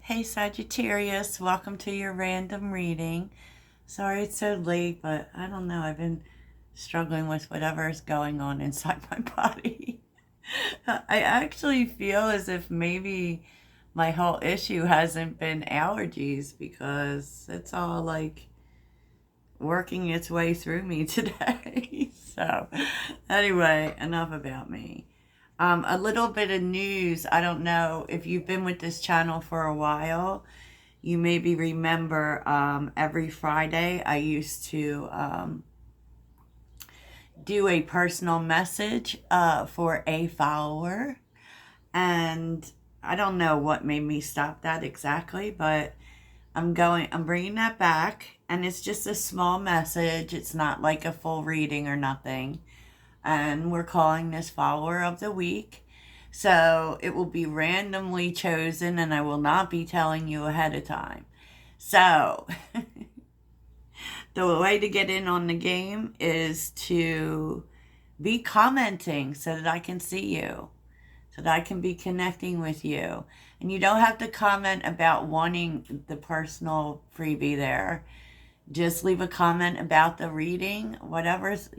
Hey Sagittarius, welcome to your random reading. Sorry it's so late, but I don't know. I've been struggling with whatever is going on inside my body. I actually feel as if maybe my whole issue hasn't been allergies because it's all like working its way through me today. So, anyway, enough about me. A little bit of news. I don't know if you've been with this channel for a while. You maybe remember every Friday I used to do a personal message for a follower. And I don't know what made me stop that exactly, but I'm bringing that back. And it's just a small message. It's not like a full reading or nothing. And we're calling this follower of the week. So it will be randomly chosen and I will not be telling you ahead of time. So the way to get in on the game is to be commenting so that I can see you, so that I can be connecting with you. And you don't have to comment about wanting the personal freebie there. Just leave a comment about the reading, whatever's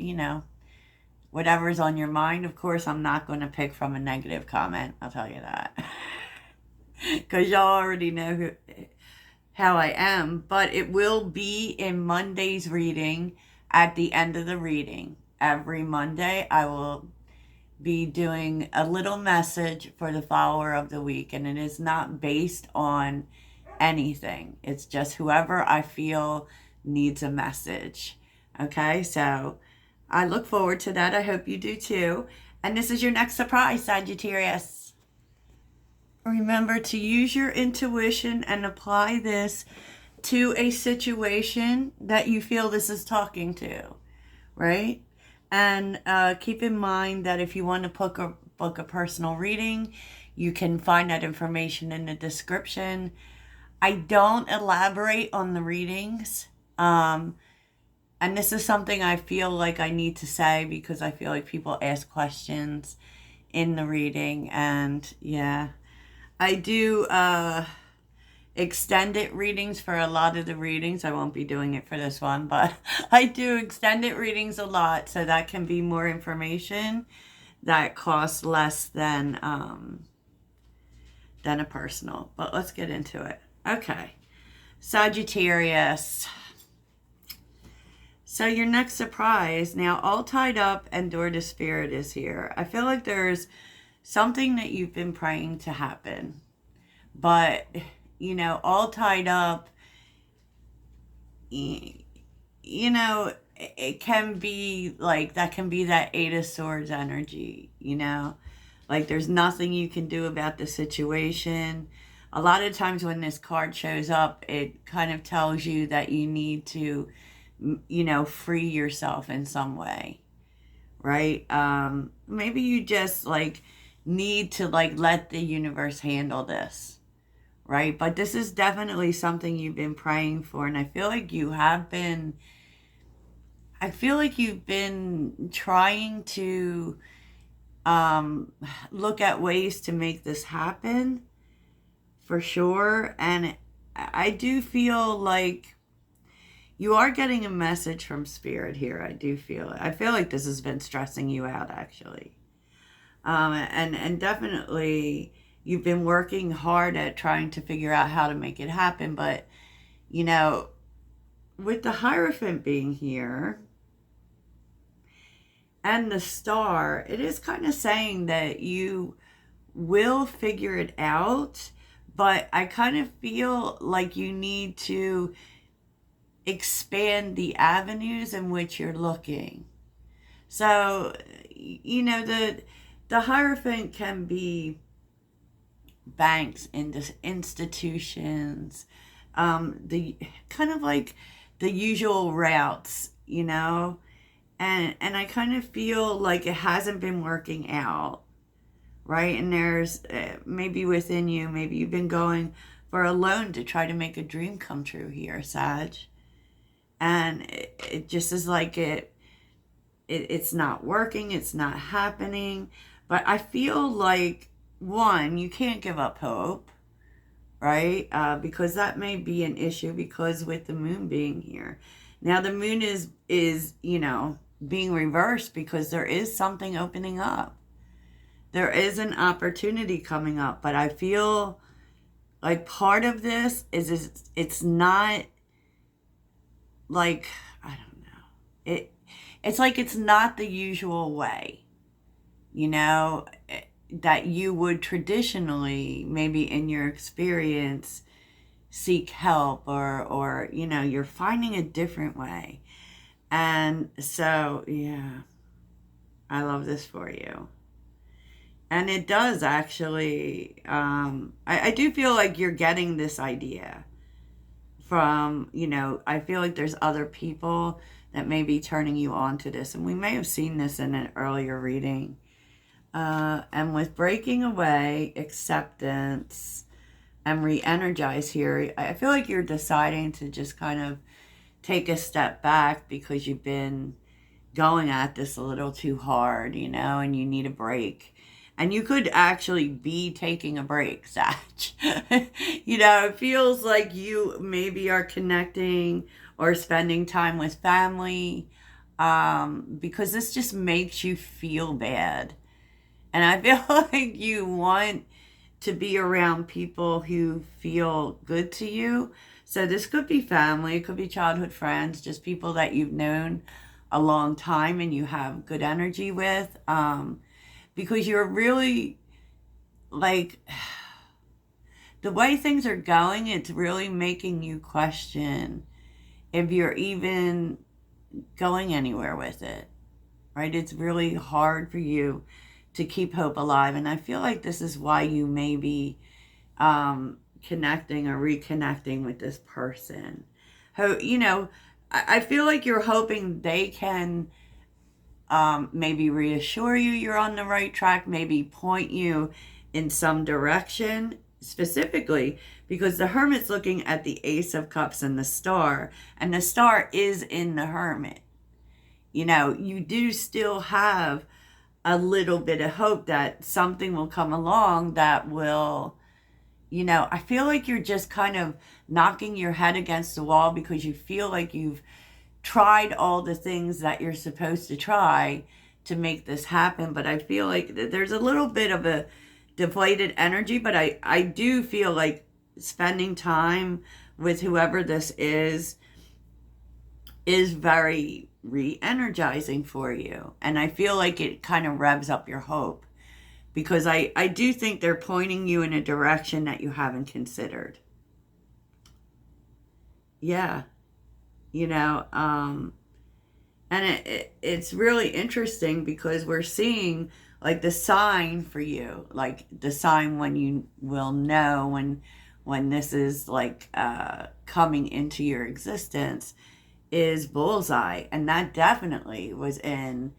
on your mind. Of course, I'm not going to pick from a negative comment. I'll tell you that. Because y'all already know how I am. But it will be in Monday's reading at the end of the reading. Every Monday, I will be doing a little message for the follower of the week. And it is not based on anything. It's just whoever I feel needs a message. Okay, so I look forward to that. I hope you do too. And this is your next surprise, Sagittarius. Remember to use your intuition and apply this to a situation that you feel this is talking to, right? And keep in mind that if you want to book a personal reading, you can find that information in the description. I don't elaborate on the readings. And this is something I feel like I need to say because I feel like people ask questions in the reading. And yeah, I do extended readings for a lot of the readings. I won't be doing it for this one, but I do extended readings a lot. So that can be more information that costs less than a personal. But let's get into it. Okay. Sagittarius. So your next surprise, now all tied up and Door to Spirit is here. I feel like there's something that you've been praying to happen. But, all tied up, it can be like, that can be that Eight of Swords energy, Like there's nothing you can do about the situation. A lot of times when this card shows up, it kind of tells you that you need to free yourself in some way, right? Maybe you just need to let the universe handle this, right? But this is definitely something you've been praying for, and I feel like you've been trying to look at ways to make this happen for sure. And I do feel like you are getting a message from Spirit here. I do feel it. I feel like this has been stressing you out, actually. And definitely you've been working hard at trying to figure out how to make it happen. But, with the Hierophant being here and the Star, it is kind of saying that you will figure it out. But I kind of feel like you need to expand the avenues in which you're looking. So, the Hierophant can be banks, institutions, the kind of like the usual routes, and I kind of feel like it hasn't been working out, right? And there's maybe within you, maybe you've been going for a loan to try to make a dream come true here, Sag. And it just is like it's not working, it's not happening. But I feel like, one, you can't give up hope, right? Because that may be an issue, because with the moon being here. Now the moon is, you know, being reversed because there is something opening up. There is an opportunity coming up, but I feel like part of this is it's not like, I don't know. It's like it's not the usual way, you know, that you would traditionally, maybe in your experience, seek help, or you know, you're finding a different way. And so, yeah, I love this for you. And it does actually, I do feel like you're getting this idea from, you know, I feel like there's other people that may be turning you on to this. And we may have seen this in an earlier reading. And with breaking away, acceptance, and re-energize here, I feel like you're deciding to just kind of take a step back because you've been going at this a little too hard, you know, and you need a break. And you could actually be taking a break, Sag. You know, it feels like you maybe are connecting or spending time with family, because this just makes you feel bad. And I feel like you want to be around people who feel good to you. So this could be family, it could be childhood friends, just people that you've known a long time and you have good energy with. Because you're really, like, the way things are going, it's really making you question if you're even going anywhere with it, right? It's really hard for you to keep hope alive. And I feel like this is why you may be connecting or reconnecting with this person. Who, you know, I feel like you're hoping they can maybe reassure you you're on the right track, maybe point you in some direction, specifically because the Hermit's looking at the Ace of Cups and the Star, and the Star is in the Hermit. You know, you do still have a little bit of hope that something will come along that will, you know, I feel like you're just kind of knocking your head against the wall because you feel like you've tried all the things that you're supposed to try to make this happen. But I feel like there's a little bit of a deflated energy, but I do feel like spending time with whoever this is very re-energizing for you. And I feel like it kind of revs up your hope, because I do think they're pointing you in a direction that you haven't considered. Yeah. You know, and it's really interesting because we're seeing like the sign for you, like the sign when you will know when this is like coming into your existence is bullseye. And that definitely was in,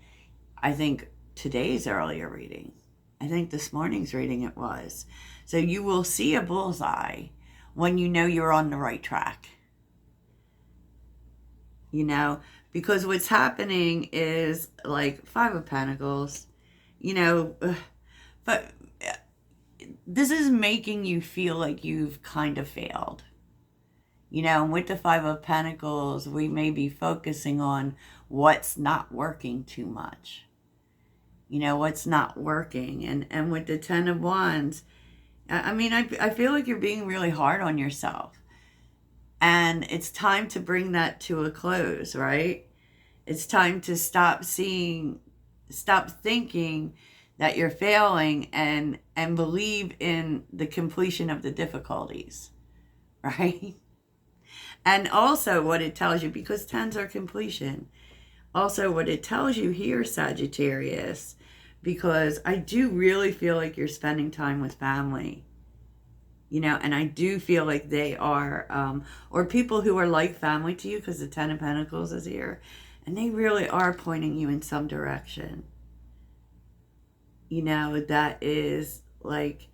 I think, today's earlier reading. I think this morning's reading it was. So you will see a bullseye when you know you're on the right track. You know, because what's happening is like Five of Pentacles, you know, but this is making you feel like you've kind of failed. You know, and with the Five of Pentacles, we may be focusing on what's not working too much. You know, what's not working. And with the Ten of Wands, I mean, I feel like you're being really hard on yourself. And it's time to bring that to a close, right? It's time to stop thinking that you're failing and believe in the completion of the difficulties, right? And also what it tells you, because tens are completion, also what it tells you here, Sagittarius, because I do really feel like you're spending time with family. You know, and I do feel like they are, or people who are like family to you, because the Ten of Pentacles is here, and they really are pointing you in some direction. You know, that is like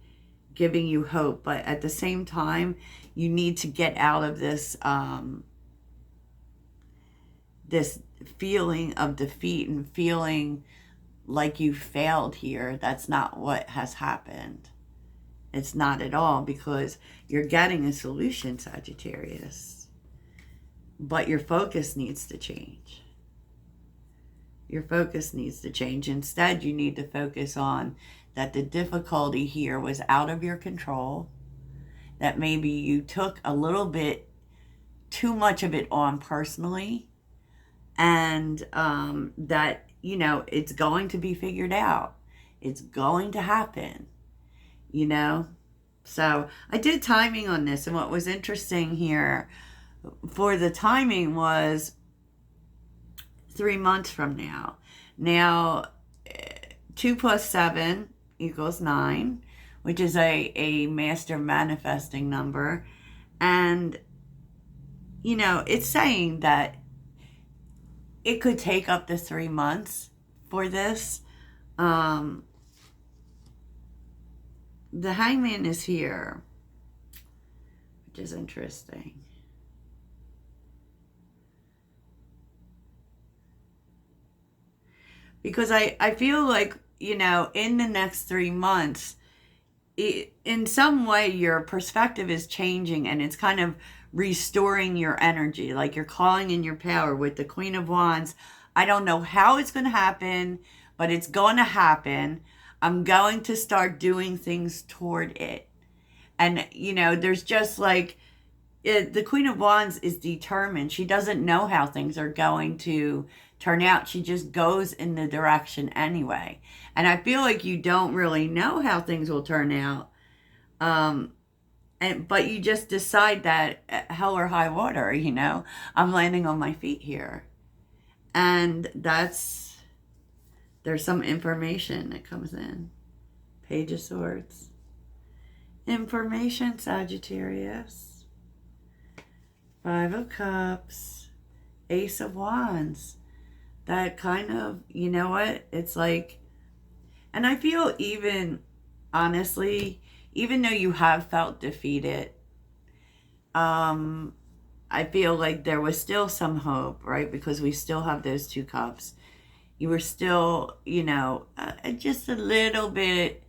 giving you hope, but at the same time, you need to get out of this, this feeling of defeat and feeling like you failed here. That's not what has happened. It's not at all, because you're getting a solution, Sagittarius. But your focus needs to change. Your focus needs to change. Instead, you need to focus on that the difficulty here was out of your control, that maybe you took a little bit too much of it on personally, and that, you know, it's going to be figured out. It's going to happen, you know? So I did timing on this, and what was interesting here for the timing was 3 months from now. Now, 2 plus 7 equals 9, which is a master manifesting number. And, you know, it's saying that it could take up to 3 months for this. The Hangman is here, which is interesting. Because I feel like, you know, in the next 3 months, in some way your perspective is changing, and it's kind of restoring your energy. Like you're calling in your power with the Queen of Wands. I don't know how it's going to happen, but it's going to happen. I'm going to start doing things toward it. And, you know, there's just like, the Queen of Wands is determined. She doesn't know how things are going to turn out. She just goes in the direction anyway. And I feel like you don't really know how things will turn out. But you just decide that hell or high water, you know, I'm landing on my feet here. And there's some information that comes in. Page of Swords. Information, Sagittarius. 5 of Cups. Ace of Wands. That kind of, you know what, it's like, and I feel even, honestly, even though you have felt defeated, I feel like there was still some hope, right? Because we still have those 2 cups. You were still, you know, just a little bit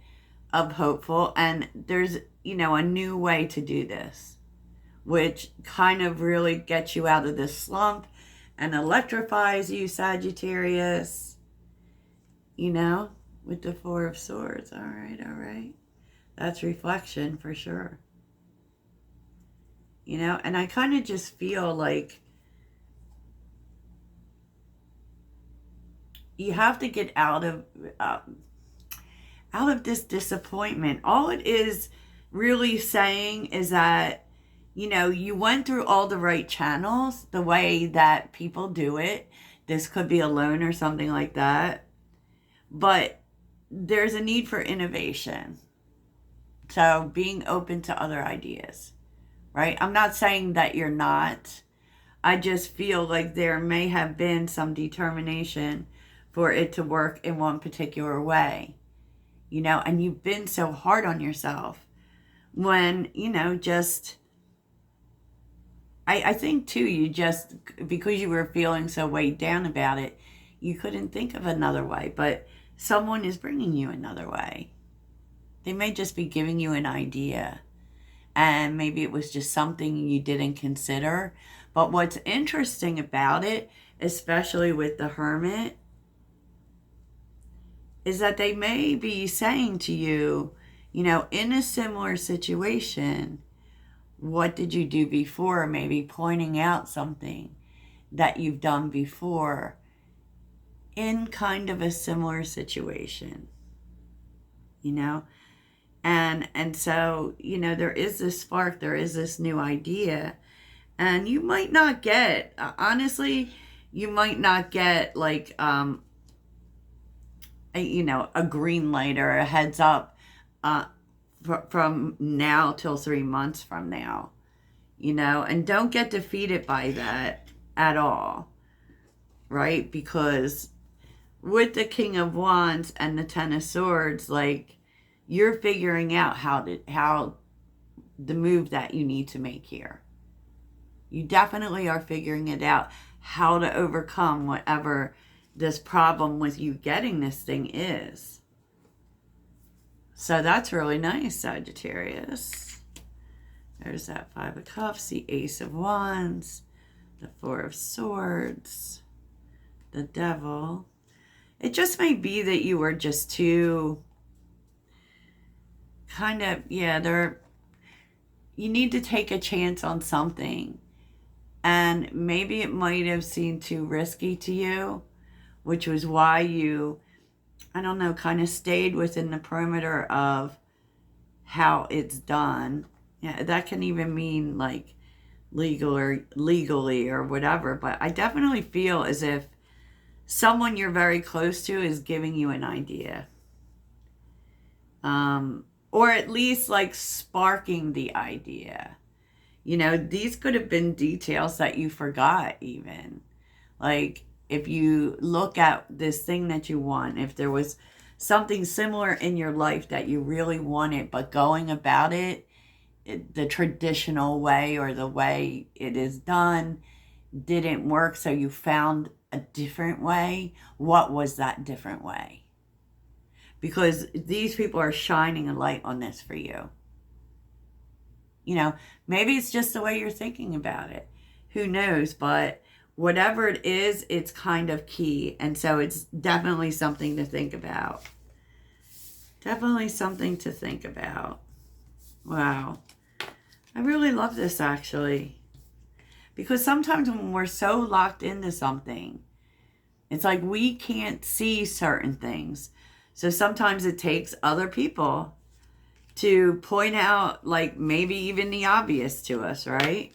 of hopeful, and there's, you know, a new way to do this, which kind of really gets you out of this slump and electrifies you, Sagittarius, you know, with the 4 of Swords. All right. That's reflection for sure. You know, and I kind of just feel like you have to get out of this disappointment. All it is really saying is that, you know, you went through all the right channels, the way that people do it. This could be a loan or something like that. But there's a need for innovation. So being open to other ideas, right? I'm not saying that you're not. I just feel like there may have been some determination for it to work in one particular way, you know, and you've been so hard on yourself when, you know, just... I think, too, you just, because you were feeling so weighed down about it, you couldn't think of another way. But someone is bringing you another way. They may just be giving you an idea. And maybe it was just something you didn't consider. But what's interesting about it, especially with the Hermit, is that they may be saying to you, you know, in a similar situation, what did you do before? Maybe pointing out something that you've done before in kind of a similar situation, you know? And so, you know, there is this spark, there is this new idea, and you might not get, honestly, you might not get like, you know, a green light or a heads up, from now till 3 months from now, you know, and don't get defeated by that at all, right? Because with the King of Wands and the 10 of Swords, like, you're figuring out how the move that you need to make here. You definitely are figuring it out, how to overcome whatever this problem with you getting this thing is. So that's really nice, Sagittarius. There's that Five of Cups, the Ace of Wands, the Four of Swords, the Devil. It just may be that you were just too kind of, you need to take a chance on something. And maybe it might have seemed too risky to you, which was why you, I don't know, kind of stayed within the perimeter of how it's done. Yeah, that can even mean like legally or whatever. But I definitely feel as if someone you're very close to is giving you an idea. Or at least like sparking the idea. You know, these could have been details that you forgot even. Like if you look at this thing that you want, if there was something similar in your life that you really wanted, but going about it the traditional way or the way it is done didn't work, so you found a different way. What was that different way? Because these people are shining a light on this for you. You know, maybe it's just the way you're thinking about it. Who knows? But whatever it is, it's kind of key. And so it's definitely something to think about. Definitely something to think about. Wow. I really love this, actually. Because sometimes when we're so locked into something, it's like we can't see certain things. So sometimes it takes other people to point out, like, maybe even the obvious to us, right?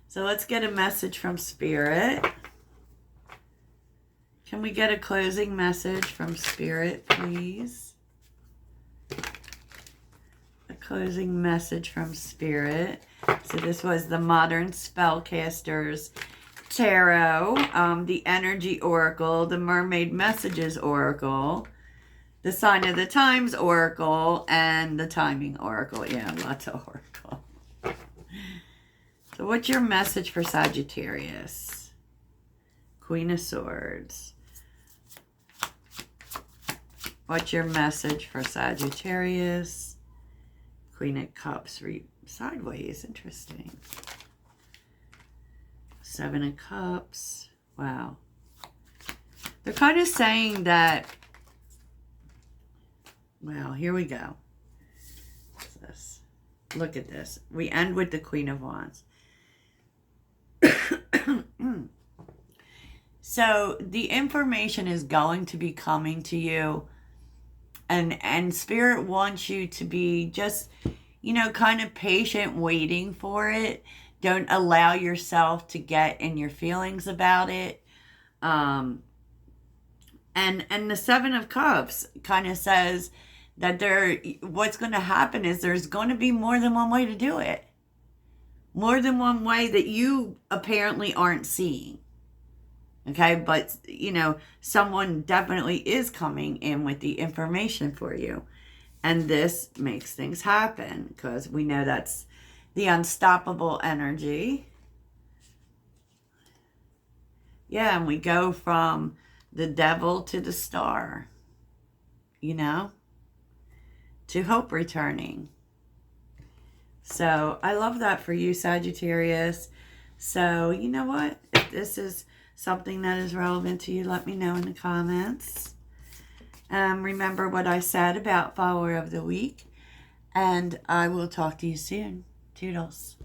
So let's get a message from Spirit. Can we get a closing message from Spirit, please? A closing message from Spirit. So this was the Modern Spellcasters Tarot, the Energy Oracle, the Mermaid Messages Oracle, the Sign of the Times Oracle, and the Timing Oracle. Yeah, lots of oracle. So what's your message for Sagittarius? Queen of Swords. What's your message for Sagittarius? Queen of Cups sideways. Interesting. Seven of Cups. Wow. They're kind of saying that. Well, here we go. What's this? Look at this. We end with the Queen of Wands. So the information is going to be coming to you. And Spirit wants you to be just, you know, kind of patient, waiting for it. Don't allow yourself to get in your feelings about it. And the Seven of Cups kind of says that what's going to happen is there's going to be more than one way to do it. More than one way that you apparently aren't seeing. Okay, but, you know, someone definitely is coming in with the information for you. And this makes things happen because we know that's the unstoppable energy. Yeah, and we go from the Devil to the Star, you know, to hope returning. So I love that for you, Sagittarius. So, you know what? If this is something that is relevant to you, let me know in the comments. Remember what I said about Follower of the Week. And I will talk to you soon. Toodles.